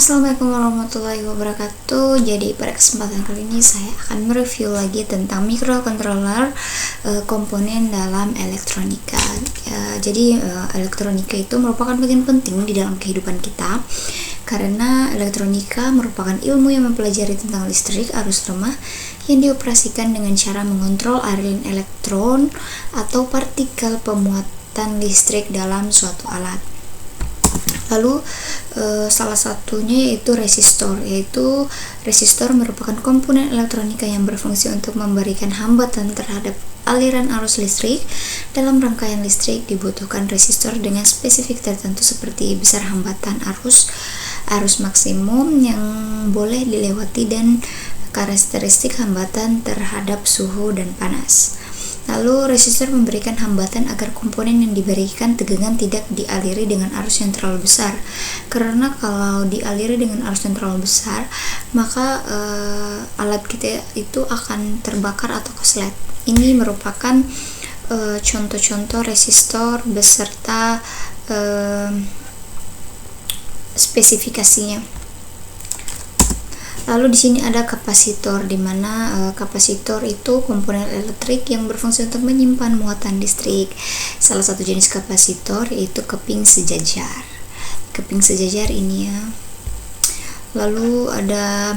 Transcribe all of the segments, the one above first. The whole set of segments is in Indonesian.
Assalamualaikum warahmatullahi wabarakatuh. Jadi pada kesempatan kali ini saya akan mereview lagi tentang microcontroller, komponen dalam elektronika. Jadi elektronika itu merupakan bagian penting di dalam kehidupan kita, karena elektronika merupakan ilmu yang mempelajari tentang listrik arus lemah yang dioperasikan dengan cara mengontrol aliran elektron atau partikel pemuatan listrik dalam suatu alat. Lalu salah satunya yaitu resistor. Resistor merupakan komponen elektronika yang berfungsi untuk memberikan hambatan terhadap aliran arus listrik. Dalam rangkaian listrik dibutuhkan resistor dengan spesifik tertentu seperti besar hambatan arus maksimum yang boleh dilewati, dan karakteristik hambatan terhadap suhu dan panas. Lalu resistor memberikan hambatan agar komponen yang diberikan tegangan tidak dialiri dengan arus yang terlalu besar, karena kalau dialiri dengan arus yang terlalu besar maka alat kita itu akan terbakar atau korslet. Ini merupakan contoh-contoh resistor beserta spesifikasinya. Lalu di sini ada kapasitor, di mana kapasitor itu komponen elektrik yang berfungsi untuk menyimpan muatan listrik. Salah satu jenis kapasitor yaitu keping sejajar. Keping sejajar ini ya. Lalu ada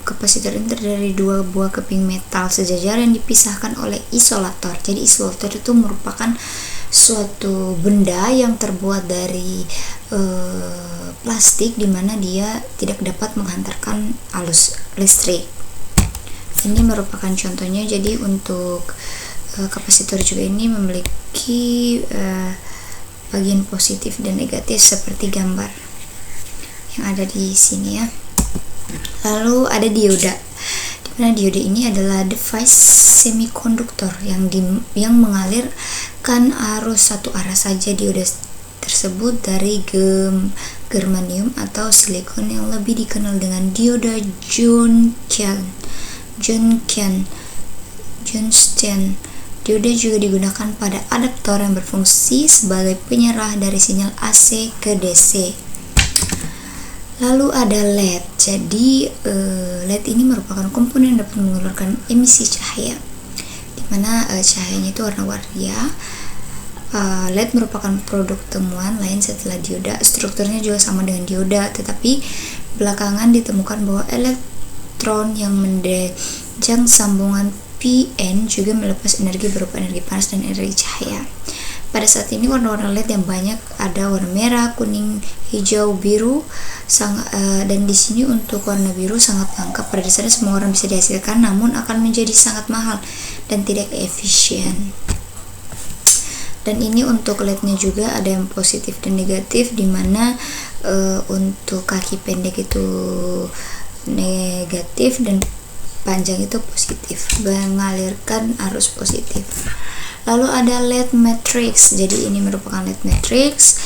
kapasitor ini terdiri dari dua buah keping metal sejajar yang dipisahkan oleh isolator. Jadi isolator itu merupakan suatu benda yang terbuat dari plastik, di mana dia tidak dapat menghantarkan arus listrik. Ini merupakan contohnya. Jadi untuk kapasitor juga ini memiliki bagian positif dan negatif seperti gambar yang ada di sini ya. Lalu ada dioda. Dimana dioda ini adalah device semikonduktor yang mengalirkan arus satu arah saja. Dioda tersebut dari germanium atau silikon yang lebih dikenal dengan dioda Johnstein. Dioda juga digunakan pada adaptor yang berfungsi sebagai penyerah dari sinyal AC ke DC. Lalu ada LED. Jadi LED ini merupakan komponen yang dapat mengeluarkan emisi cahaya, di mana cahayanya itu warna-warni ya. LED merupakan produk temuan lain setelah dioda. Strukturnya juga sama dengan dioda, tetapi belakangan ditemukan bahwa elektron yang mendenjang sambungan PN juga melepas energi berupa energi panas dan energi cahaya. Pada saat ini warna-warna LED yang banyak ada warna merah, kuning, hijau, biru, dan di sini untuk warna biru sangat langka. Pada dasarnya semua warna bisa dihasilkan, namun akan menjadi sangat mahal dan tidak efisien. Dan ini untuk LED-nya juga ada yang positif dan negatif, di mana untuk kaki pendek itu negatif dan panjang itu positif, mengalirkan arus positif. Lalu ada LED matrix. Jadi ini merupakan LED matrix.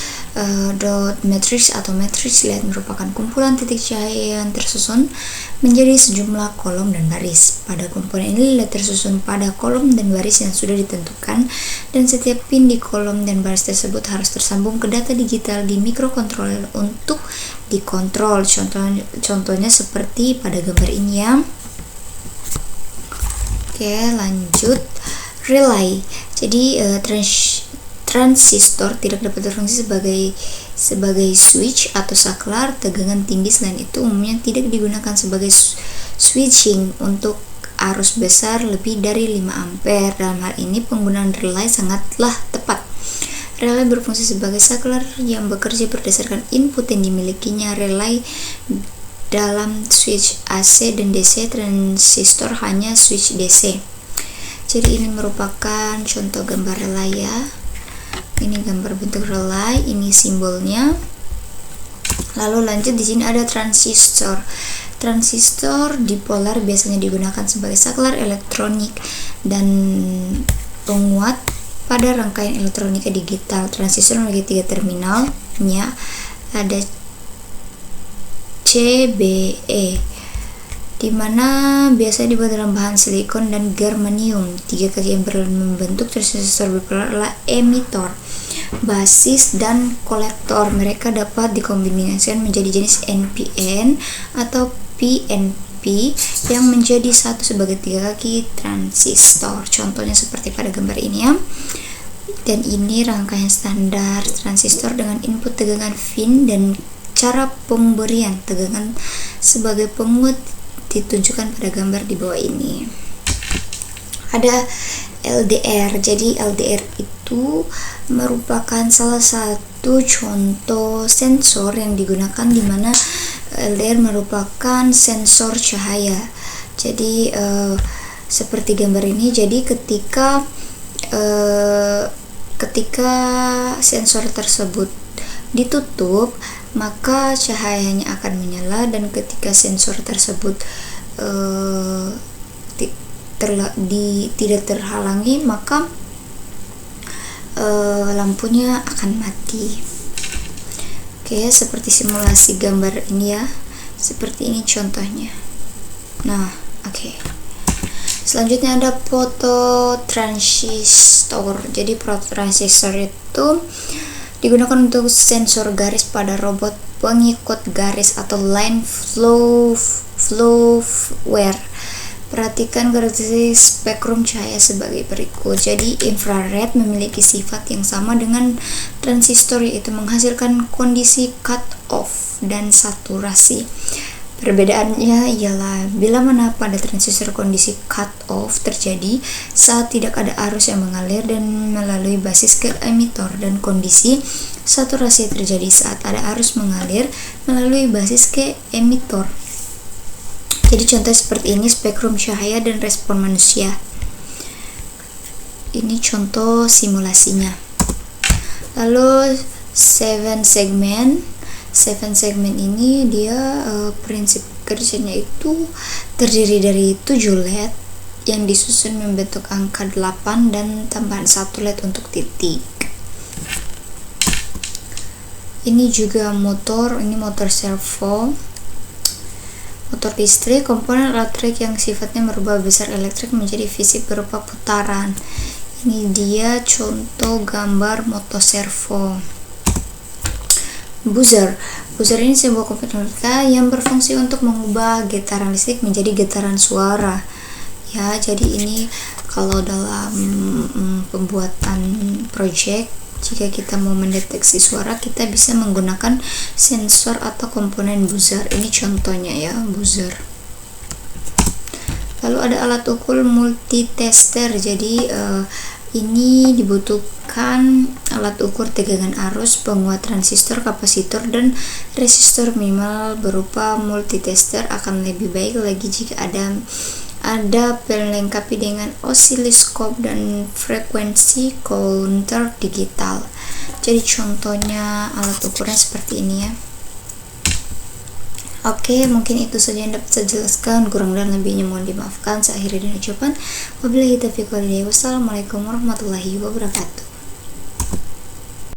Dot matrix atau matrix LED merupakan kumpulan titik cahaya yang tersusun menjadi sejumlah kolom dan baris. Pada komponen ini LED tersusun pada kolom dan baris yang sudah ditentukan, dan setiap pin di kolom dan baris tersebut harus tersambung ke data digital di microcontroller untuk dikontrol. Contohnya seperti pada gambar ini ya. Oke, lanjut. Relay. Jadi transistor tidak dapat berfungsi sebagai switch atau saklar tegangan tinggi. Selain itu, umumnya tidak digunakan sebagai switching untuk arus besar lebih dari 5 ampere. Dalam hal ini penggunaan relay sangatlah tepat. Relay berfungsi sebagai saklar yang bekerja berdasarkan input yang dimilikinya. Relay dalam switch AC dan DC, transistor hanya switch DC. Jadi ini merupakan contoh gambar relay ya. Ini gambar bentuk relay, ini simbolnya. Lalu lanjut, di sini ada transistor. Transistor dipolar biasanya digunakan sebagai saklar elektronik dan penguat pada rangkaian elektronika digital. Transistor memiliki 3 terminalnya, ada CBE, di mana biasanya dibuat dalam bahan silikon dan germanium. 3 kaki yang membentuk transistor bipolar adalah emitor. basis dan kolektor. Mereka dapat dikombinasikan menjadi jenis NPN atau PNP yang menjadi satu sebagai 3 kaki transistor. Contohnya seperti pada gambar ini ya. Dan ini rangkaian standar transistor dengan input tegangan fin dan cara pemberian tegangan sebagai penguat ditunjukkan pada gambar di bawah ini. Ada LDR. Jadi LDR itu merupakan salah satu contoh sensor yang digunakan di mana LDR merupakan sensor cahaya. Jadi seperti gambar ini. Jadi ketika sensor tersebut ditutup, maka cahayanya akan menyala, dan ketika sensor tersebut tidak terhalangi, maka lampunya akan mati. Oke, seperti simulasi gambar ini ya. Seperti ini contohnya. Nah, oke. Selanjutnya ada fototransistor. Jadi fototransistor itu digunakan untuk sensor garis pada robot pengikut garis atau line follower. Perhatikan karakteristik spektrum cahaya sebagai berikut. Jadi infrared memiliki sifat yang sama dengan transistor, yaitu menghasilkan kondisi cut off dan saturasi. Perbedaannya ialah bila mana pada transistor kondisi cut off terjadi saat tidak ada arus yang mengalir dan melalui basis ke emitor, dan kondisi saturasi terjadi saat ada arus mengalir melalui basis ke emitor. Jadi contoh seperti ini spektrum cahaya dan respon manusia. Ini contoh simulasinya. Lalu 7 segmen ini dia prinsip kerjanya itu terdiri dari 7 LED yang disusun membentuk angka 8 dan tambahan 1 LED untuk titik. Ini juga motor, ini motor servo. Motor listrik, komponen elektrik yang sifatnya merubah besar elektrik menjadi fisik berupa putaran. Ini dia contoh gambar motor servo. Buzzer ini sebuah komponen yang berfungsi untuk mengubah getaran listrik menjadi getaran suara. Ya, jadi ini kalau dalam pembuatan project, jika kita mau mendeteksi suara, kita bisa menggunakan sensor atau komponen buzzer. Ini contohnya ya, buzzer. Lalu ada alat ukur multitester. Jadi ini dibutuhkan alat ukur tegangan arus, penguat transistor, kapasitor, dan resistor minimal berupa multitester. Akan lebih baik lagi jika ada pelengkapi dengan osiloskop dan frekuensi counter digital. Jadi contohnya alat ukurnya seperti ini ya. Oke, mungkin itu saja yang dapat saya jelaskan. Kurang dan lebihnya mohon dimaafkan. Saya akhiri dengan ucapan wabillahi taufiq wal hidayah. Wassalamualaikum warahmatullahi wabarakatuh.